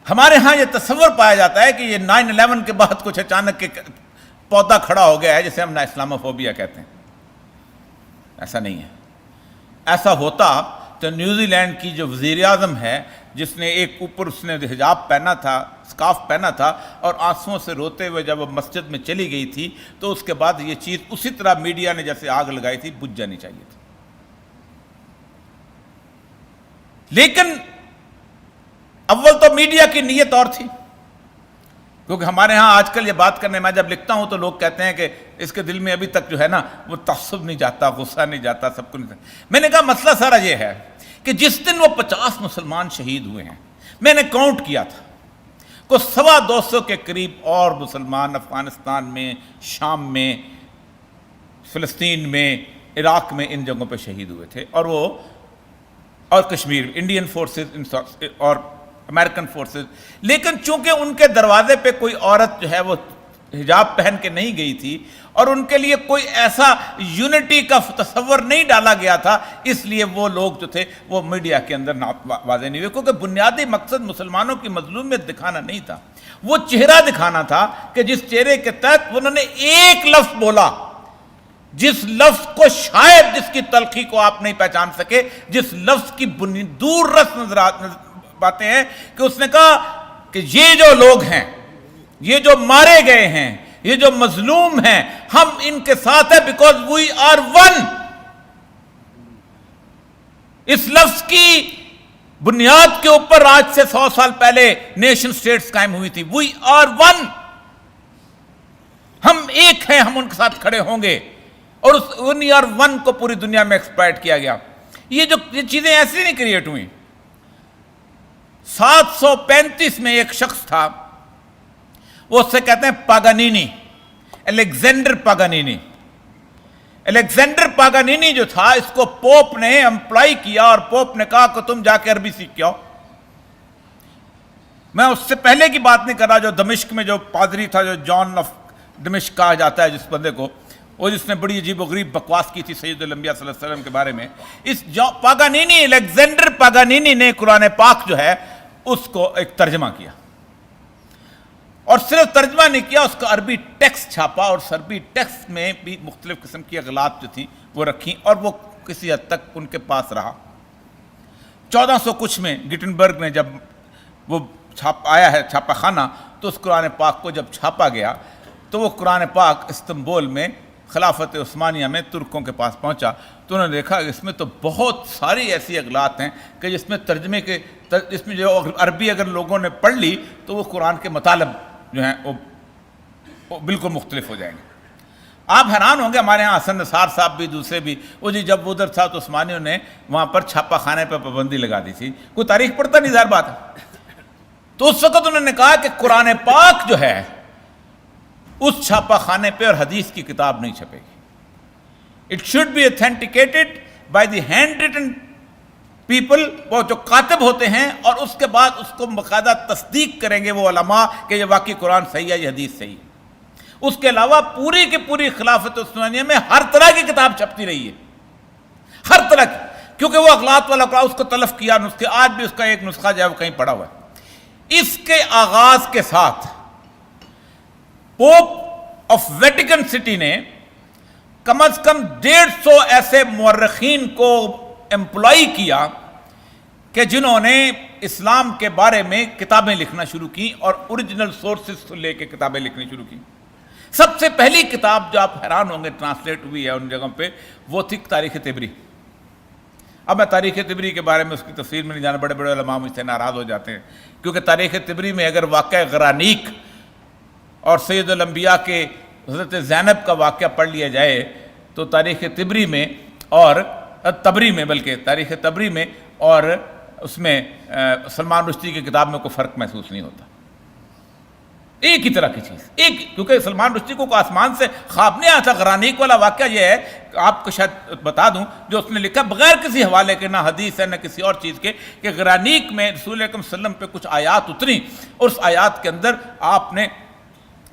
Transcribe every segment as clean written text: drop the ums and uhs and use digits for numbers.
ہمارے ہاں یہ تصور پایا جاتا ہے کہ یہ 9/11 کے بعد کچھ اچانک کے پودا کھڑا ہو گیا ہے جسے ہم اسلاموفوبیا کہتے ہیں. ایسا نہیں ہے. ایسا ہوتا تو نیوزی لینڈ کی جو وزیر اعظم ہے, جس نے ایک اوپر اس نے حجاب پہنا تھا, اسکارف پہنا تھا, اور آنسوؤں سے روتے ہوئے جب وہ مسجد میں چلی گئی تھی, تو اس کے بعد یہ چیز اسی طرح میڈیا نے جیسے آگ لگائی تھی بجھ جانی چاہیے تھی. لیکن اول تو میڈیا کی نیت اور تھی, کیونکہ ہمارے ہاں آج کل یہ بات کرنے میں جب لکھتا ہوں تو لوگ کہتے ہیں کہ اس کے دل میں ابھی تک جو ہے نا وہ تعصب نہیں جاتا, غصہ نہیں جاتا, سب کچھ نہیں جاتا. میں نے کہا مسئلہ سارا یہ ہے کہ جس دن وہ 50 مسلمان شہید ہوئے ہیں, میں نے کاؤنٹ کیا تھا کو 250 کے قریب اور مسلمان افغانستان میں, شام میں, فلسطین میں, عراق میں, ان جگہوں پہ شہید ہوئے تھے, اور کشمیر, انڈین فورسز اور امریکن فورسز. لیکن چونکہ ان کے دروازے پہ کوئی عورت جو ہے وہ حجاب پہن کے نہیں گئی تھی, اور ان کے لیے کوئی ایسا یونٹی کا تصور نہیں ڈالا گیا تھا, اس لیے وہ لوگ جو تھے وہ میڈیا کے اندر واضح نہیں ہوئے. کیونکہ بنیادی مقصد مسلمانوں کی مظلومیت دکھانا نہیں تھا, وہ چہرہ دکھانا تھا کہ جس چہرے کے تحت انہوں نے ایک لفظ بولا, جس لفظ کو شاید جس کی تلخی کو آپ نہیں پہچان سکے, جس لفظ کی دور رس باتیں ہیں, کہ اس نے کہا کہ یہ جو لوگ ہیں, یہ جو مارے گئے ہیں, یہ جو مظلوم ہیں, ہم ان کے ساتھ ہیں بیکاز وی آر ون. اس لفظ کی بنیاد کے اوپر آج سے 100 سال پہلے نیشن سٹیٹس قائم ہوئی تھی. وی آر ون, ہم ایک ہیں, ہم ان کے ساتھ کھڑے ہوں گے. اور اس وی آر ون کو پوری دنیا میں ایکسپلائٹ کیا گیا. یہ چیزیں ایسی نہیں کریٹ ہوئیں. 735 میں ایک شخص تھا, وہ اس سے کہتے ہیں پاگانینی, الیگزینڈر پاگانینی. الیگزینڈر پاگانینی جو تھا, اس کو پوپ نے امپلائی کیا, اور پوپ نے کہا کہ تم جا کے عربی سیکھ کے آؤ. میں اس سے پہلے کی بات نہیں کر رہا, جو دمشق میں جو پادری تھا, جو جان آف دمشق کہا جاتا ہے جس بندے کو, وہ جس نے بڑی عجیب و غریب بکواس کی تھی سید الانبیاء صلی اللہ علیہ وسلم کے بارے میں. اس پاگانینی, الیگزینڈر پاگانینی نے قرآن پاک جو ہے اس کو ایک ترجمہ کیا, اور صرف ترجمہ نہیں کیا, اس کا عربی ٹیکسٹ چھاپا, اور عربی ٹیکسٹ میں بھی مختلف قسم کی اغلاط جو تھیں وہ رکھیں, اور وہ کسی حد تک ان کے پاس رہا. 1400 کچھ میں گٹنبرگ نے جب وہ آیا ہے چھاپا خانہ, تو اس قرآن پاک کو جب چھاپا گیا, تو وہ قرآن پاک استنبول میں خلافت عثمانیہ میں ترکوں کے پاس پہنچا, تو انہوں نے دیکھا کہ اس میں تو بہت ساری ایسی اغلاط ہیں کہ جس میں ترجمے کے, جس میں جو عربی اگر لوگوں نے پڑھ لی تو وہ قرآن کے مطالب جو ہیں وہ بالکل مختلف ہو جائیں گے. آپ حیران ہوں گے, ہمارے ہاں حسن نثار صاحب بھی, دوسرے بھی, وہ جی جب ادھر تھا تو عثمانیوں نے وہاں پر چھاپا خانے پہ پابندی لگا دی تھی. کوئی تاریخ پڑھتا نہیں, ظاہر بات ہے. تو اس وقت انہوں نے کہا کہ قرآن پاک جو ہے اس چھاپا خانے پہ اور حدیث کی کتاب نہیں چھپے گی. It should be authenticated by the hand written people, وہ جو کاتب ہوتے ہیں, اور اس کے بعد اس کو باقاعدہ تصدیق کریں گے وہ علماء کہ یہ واقعی قرآن صحیح ہے, یہ حدیث صحیح ہے. اس کے علاوہ پوری کی پوری خلافت عثمانیہ میں ہر طرح کی کتاب چھپتی رہی ہے, ہر طرح کی, کیونکہ وہ اغلاط والا قرآن اس کو تلف کیا نسخے, آج بھی اس کا ایک نسخہ جو ہے وہ کہیں پڑا ہوا ہے. اس کے آغاز کے ساتھ پوپ آف ویٹیکن سٹی نے کم از کم 150 ایسے مورخین کو امپلائی کیا کہ جنہوں نے اسلام کے بارے میں کتابیں لکھنا شروع کی, اور اوریجنل سورسز سے لے کے کتابیں لکھنی شروع کی. سب سے پہلی کتاب جو آپ حیران ہوں گے ٹرانسلیٹ ہوئی ہے ان جگہوں پہ, وہ تھی تاریخ طبری. اب میں تاریخ طبری کے بارے میں اس کی تفصیل میں نہیں جانا, بڑے بڑے علماء مجھ سے ناراض ہو جاتے ہیں, کیونکہ تاریخ طبری میں اگر واقعہ غرانیق اور سید الانبیاء کے حضرت زینب کا واقعہ پڑھ لیا جائے تو تاریخ طبری میں اور تبری میں, بلکہ تاریخ تبری میں اور اس میں سلمان رشدی کی کتاب میں کوئی فرق محسوس نہیں ہوتا. ایک ہی طرح کی چیز, ایک, کیونکہ سلمان رشدی کو آسمان سے خواب نہیں آیا تھا. غرانیق والا واقعہ یہ ہے, آپ کو شاید بتا دوں, جو اس نے لکھا بغیر کسی حوالے کے, نہ حدیث ہے نہ کسی اور چیز کے, کہ غرانیق میں رسول اکرم صلی اللہ علیہ وسلم پہ کچھ آیات اتری, اور اس آیات کے اندر آپ نے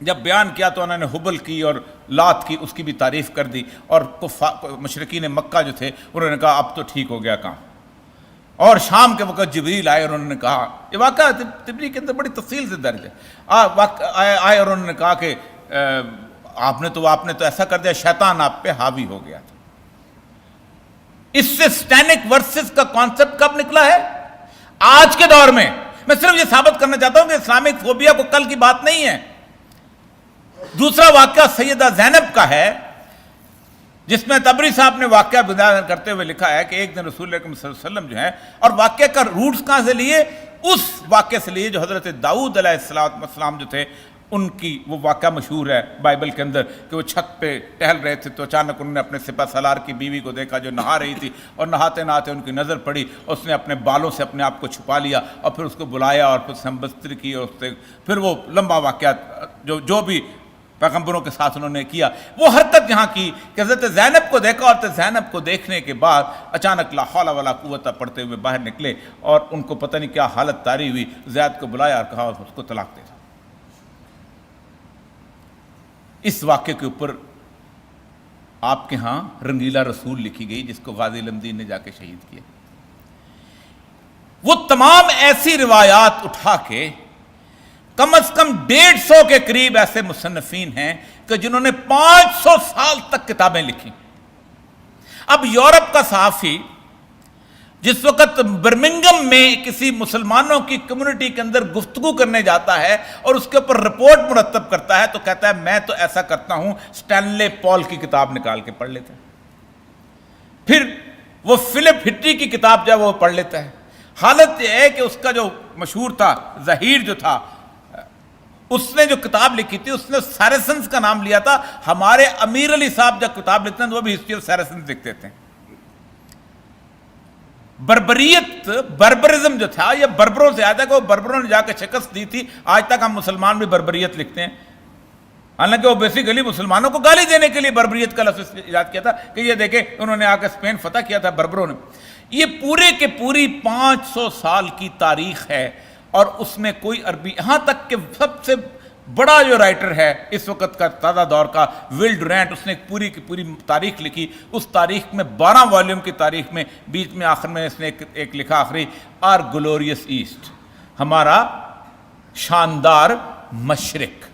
جب بیان کیا تو انہوں نے حبل کی اور لات کی, اس کی بھی تعریف کر دی, اور مشرکین مکہ جو تھے انہوں نے کہا اب تو ٹھیک ہو گیا کام. اور شام کے وقت جبریل آئے اور انہوں نے کہا، یہ واقعہ تبری کے اندر بڑی تفصیل سے درج ہے، آئے اور انہوں نے کہا کہ آپ نے تو ایسا کر دیا، شیطان آپ پہ حاوی ہو گیا تھا۔ اس سے سٹینک ورسز کا کانسیپٹ کب نکلا ہے؟ آج کے دور میں۔ میں صرف یہ ثابت کرنا چاہتا ہوں کہ اسلامک فوبیا کو کل کی بات نہیں ہے۔ دوسرا واقعہ سیدہ زینب کا ہے، جس میں طبری صاحب نے واقعہ بیان کرتے ہوئے لکھا ہے کہ ایک دن رسول اللہ صلی اللہ علیہ وسلم جو ہے، اور واقعے کا روٹس کہاں سے لیے؟ اس واقعے سے لیے جو حضرت داؤد علیہ السلام جو تھے ان کی، وہ واقعہ مشہور ہے بائبل کے اندر کہ وہ چھت پہ ٹہل رہے تھے تو اچانک انہوں نے اپنے سپہ سالار کی بیوی کو دیکھا جو نہا رہی تھی، اور نہاتے نہاتے ان کی نظر پڑی، اس نے اپنے بالوں سے اپنے آپ کو چھپا لیا اور پھر اس کو بلایا اور پھر ہمبستری کی، اور اس سے پھر وہ لمبا واقعہ جو بھی پیغمبروں کے ساتھ انہوں نے کیا، وہ حرکت یہاں کی کہ حضرت زینب کو دیکھا، اور حضرت زینب کو دیکھنے کے بعد اچانک لا حول ولا قوت پڑھتے ہوئے باہر نکلے، اور ان کو پتہ نہیں کیا حالت طاری ہوئی، زید کو بلایا اور کہا اس کو طلاق دے دو۔ اس واقعے کے اوپر آپ کے ہاں رنگیلا رسول لکھی گئی، جس کو غازی علمدین نے جا کے شہید کیا۔ وہ تمام ایسی روایات اٹھا کے کم از کم 150 کے قریب ایسے مصنفین ہیں کہ جنہوں نے 500 سال تک کتابیں لکھی۔ اب یورپ کا صحافی جس وقت برمنگم میں کسی مسلمانوں کی کمیونٹی کے اندر گفتگو کرنے جاتا ہے اور اس کے اوپر رپورٹ مرتب کرتا ہے تو کہتا ہے میں تو ایسا کرتا ہوں سٹینلے پال کی کتاب نکال کے پڑھ لیتا ہے، پھر وہ فلپ ہٹری کی کتاب جو ہے وہ پڑھ لیتا ہے۔ حالت یہ ہے کہ اس کا جو مشہور تھا ظہیر جو تھا، اس نے جو کتاب لکھی تھی اس نے سیرسنز کا نام لیا تھا۔ ہمارے امیر علی صاحب جب کتاب لکھتے ہیں تو وہ بھی ہسٹری آف سیرسنز لکھتے تھے۔ بربرزم جو تھا یہ بربروں سے آتا ہے کہ وہ بربروں نے جا کے شکست دی تھی۔ آج تک ہم مسلمان بھی بربریت لکھتے ہیں، حالانکہ وہ بیسیکلی مسلمانوں کو گالی دینے کے لیے بربریت کا لفظ ایجاد کیا تھا کہ یہ دیکھیں انہوں نے آ کے اسپین فتح کیا تھا بربروں نے۔ یہ پورے کے پوری 500 سال کی تاریخ ہے، اور اس میں کوئی عربی، یہاں تک کہ سب سے بڑا جو رائٹر ہے اس وقت کا تازہ دور کا ول ڈورینٹ، اس نے ایک پوری کی پوری تاریخ لکھی۔ اس تاریخ میں 12 والیوم کی تاریخ میں بیچ میں آخر میں اس نے ایک لکھا آخری، آر گلوریس ایسٹ، ہمارا شاندار مشرق۔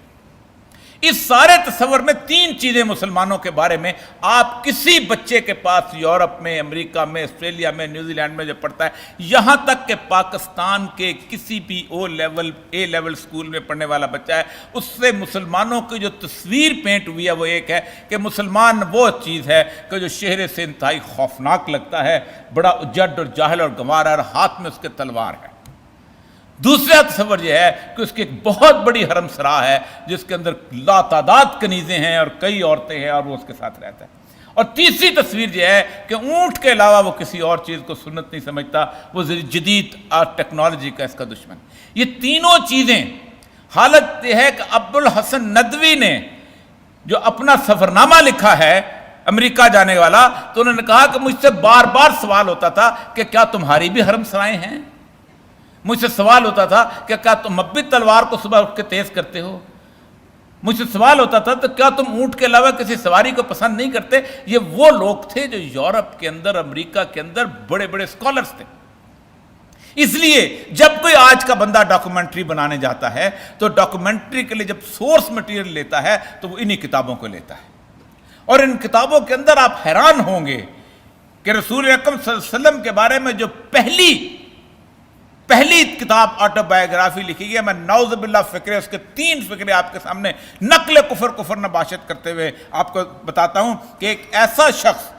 اس سارے تصور میں 3 چیزیں مسلمانوں کے بارے میں آپ کسی بچے کے پاس یورپ میں، امریکہ میں، آسٹریلیا میں، نیوزی لینڈ میں جو پڑھتا ہے، یہاں تک کہ پاکستان کے کسی بھی اے لیول سکول میں پڑھنے والا بچہ ہے، اس سے مسلمانوں کی جو تصویر پینٹ ہوئی ہے وہ ایک ہے کہ مسلمان وہ چیز ہے کہ جو چہرے سے انتہائی خوفناک لگتا ہے، بڑا جڈ اور جاہل اور گنوار ہے، اور ہاتھ میں اس کے تلوار ہے۔ دوسرا تصور یہ ہے کہ اس کی ایک بہت بڑی حرم سرا ہے جس کے اندر لا تعداد کنیزیں ہیں اور کئی عورتیں ہیں، اور وہ اس کے ساتھ رہتا ہے۔ اور تیسری تصویر یہ ہے کہ اونٹ کے علاوہ وہ کسی اور چیز کو سنت نہیں سمجھتا، وہ جدید ٹیکنالوجی کا اس کا دشمن۔ یہ تینوں چیزیں، حالت یہ ہے کہ ابوالحسن ندوی نے جو اپنا سفرنامہ لکھا ہے امریکہ جانے والا، تو انہوں نے کہا کہ مجھ سے بار بار سوال ہوتا تھا کہ کیا تمہاری بھی حرم سرائیں ہیں؟ مجھ سے سوال ہوتا تھا کہ کیا تم اب بھی تلوار کو صبح اٹھ کے تیز کرتے ہو؟ مجھ سے سوال ہوتا تھا تو کیا تم اونٹ کے علاوہ کسی سواری کو پسند نہیں کرتے؟ یہ وہ لوگ تھے جو یورپ کے اندر، امریکہ کے اندر بڑے بڑے اسکالرز تھے۔ اس لیے جب کوئی آج کا بندہ ڈاکومنٹری بنانے جاتا ہے تو ڈاکومنٹری کے لیے جب سورس مٹیریل لیتا ہے تو وہ انہی کتابوں کو لیتا ہے، اور ان کتابوں کے اندر آپ حیران ہوں گے کہ رسول اکرم صلی اللہ علیہ وسلم کے بارے میں جو پہلی کتاب آٹو بایوگرافی لکھی گئی ہے، میں نعوذ باللہ فکرے، اس کے 3 فکرے آپ کے سامنے نقل کفر نباشت کرتے ہوئے آپ کو بتاتا ہوں کہ ایک ایسا شخص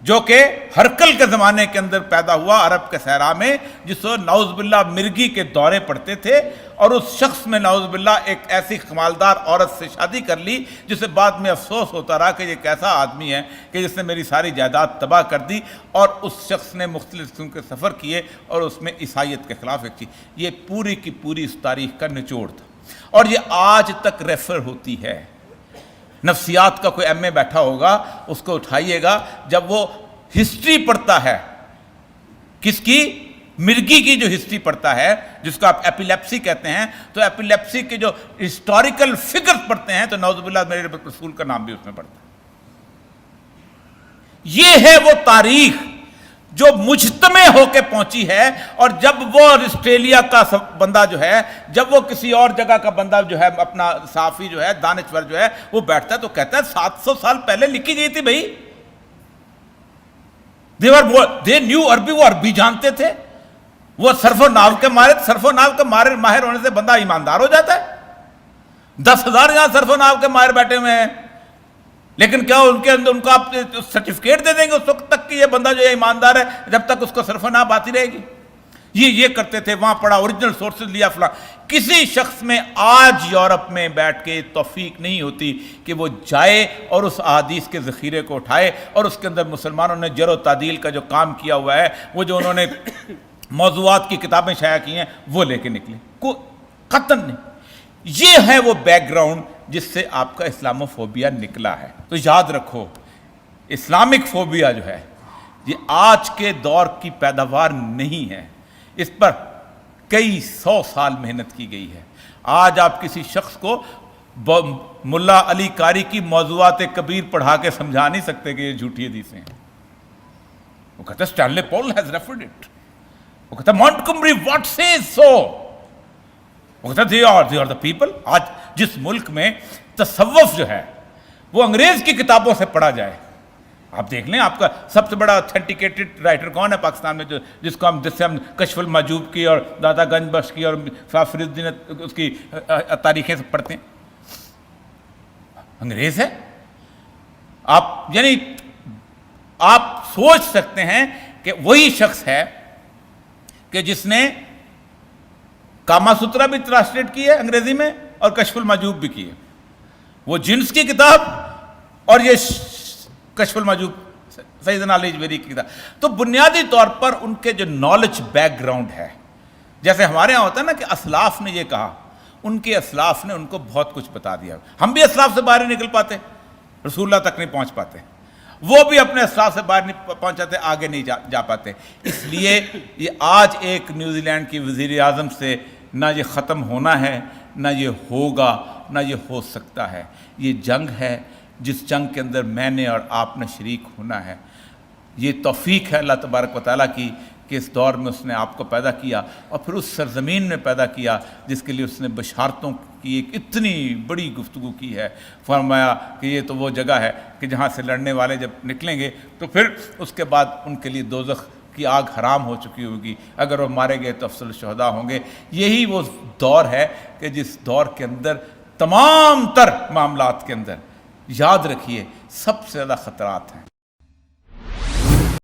جو کہ ہرکل کے زمانے کے اندر پیدا ہوا عرب کے صحرا میں، جس کو نعوذ باللہ مرگی کے دورے پڑتے تھے، اور اس شخص میں نعوذ باللہ ایک ایسی خمالدار عورت سے شادی کر لی جسے بعد میں افسوس ہوتا رہا کہ یہ کیسا آدمی ہے کہ جس نے میری ساری جائیداد تباہ کر دی، اور اس شخص نے مختلف قسم کے سفر کیے اور اس میں عیسائیت کے خلاف ایک تھی۔ یہ پوری کی پوری اس تاریخ کا نچوڑ تھا، اور یہ آج تک ریفر ہوتی ہے۔ نفسیات کا کوئی ایم اے بیٹھا ہوگا، اس کو اٹھائیے گا، جب وہ ہسٹری پڑھتا ہے، کس کی؟ مرگی کی جو ہسٹری پڑھتا ہے، جس کو آپ ایپیلیپسی کہتے ہیں، تو ایپیلیپسی کے جو ہسٹوریکل فگر پڑھتے ہیں تو نعوذ باللہ میرے رسول کا نام بھی اس میں پڑھتا ہے۔ یہ ہے وہ تاریخ جو مجتمع ہو کے پہنچی ہے، اور جب وہ آسٹریلیا کا بندہ جو ہے، جب وہ کسی اور جگہ کا بندہ جو ہے، اپنا صحافی جو ہے، دانشور جو ہے، وہ بیٹھتا ہے تو کہتا ہے 700 سال پہلے لکھی گئی تھی بھائی. دے نیو عربی، وہ عربی جانتے تھے. وہ صرف و نحو کے ماہر ہونے سے بندہ ایماندار ہو جاتا ہے؟ 10,000 یہاں صرف و نحو کے ماہر بیٹھے ہوئے ہیں، لیکن کیا ان کے اندر ان کو آپ سرٹیفکیٹ دے دیں گے اس وقت تک کہ یہ بندہ جو ہے ایماندار ہے، جب تک اس کو صرف و نحو آتی رہے گی؟ یہ کرتے تھے، وہاں پڑھا، اوریجنل سورسز لیا فلاں. کسی شخص میں آج یورپ میں بیٹھ کے توفیق نہیں ہوتی کہ وہ جائے اور اس احادیث کے ذخیرے کو اٹھائے، اور اس کے اندر مسلمانوں نے جرح و تعدیل کا جو کام کیا ہوا ہے، وہ جو انہوں نے موضوعات کی کتابیں شائع کی ہیں، وہ لے کے نکلے. قطعاً نہیں. یہ ہے وہ بیک گراؤنڈ جس سے آپ کا اسلاموفوبیا نکلا ہے. تو یاد رکھو، اسلامک فوبیا جو ہے یہ آج کے دور کی پیداوار نہیں ہے، اس پر کئی 100 سال محنت کی گئی ہے. آج آپ کسی شخص کو ملا علی قاری کی موضوعات کبیر پڑھا کے سمجھا نہیں سکتے کہ یہ جھوٹی حدیثیں ہیں. وہ کہتا ہے Stanley Poole has referred it. وہ کہتا ہے مونٹگمری واٹ سیز سو. وہ کہتا ہے they are the people. آج جس ملک میں تصوف جو ہے وہ انگریز کی کتابوں سے پڑھا جائے، آپ دیکھ لیں آپ کا سب سے بڑا اتھینٹیکیٹڈ رائٹر کون ہے پاکستان میں، جس سے ہم کشف المحجوب کی اور دادا گنج بخش کی اور فرید الدین اس کی تاریخیں سے پڑھتے ہیں؟ انگریز ہے. آپ سوچ سکتے ہیں کہ وہی شخص ہے کہ جس نے کاما سترا بھی ٹرانسلیٹ کی ہے انگریزی میں اور کشف المحجوب بھی کی ہے. وہ جنس کی کتاب اور یہ کشف المحجوب سیدنا علی جویری کی کتاب. تو بنیادی طور پر ان کے جو نالج بیک گراؤنڈ ہے، جیسے ہمارے ہاں ہوتا ہے نا کہ اسلاف نے یہ کہا، ان کے اسلاف نے ان کو بہت کچھ بتا دیا. ہم بھی اسلاف سے باہر نہیں نکل پاتے، رسول اللہ تک نہیں پہنچ پاتے، وہ بھی اپنے اسلاف سے باہر نہیں پہنچاتے، آگے نہیں جا پاتے. اس لیے یہ آج ایک نیوزی لینڈ کی وزیر اعظم سے نہ یہ ختم ہونا ہے، نہ یہ ہوگا، نہ یہ ہو سکتا ہے. یہ جنگ ہے جس جنگ کے اندر میں نے اور آپ نے شریک ہونا ہے. یہ توفیق ہے اللہ تبارک و تعالیٰ کی کہ اس دور میں اس نے آپ کو پیدا کیا، اور پھر اس سرزمین میں پیدا کیا جس کے لیے اس نے بشارتوں کی ایک اتنی بڑی گفتگو کی ہے. فرمایا کہ یہ تو وہ جگہ ہے کہ جہاں سے لڑنے والے جب نکلیں گے تو پھر اس کے بعد ان کے لیے دوزخ کی آگ حرام ہو چکی ہوگی، اگر وہ مارے گئے تو افضل الشہداء ہوں گے. یہی وہ دور ہے کہ جس دور کے اندر تمام تر معاملات کے اندر یاد رکھیے سب سے زیادہ خطرات ہیں.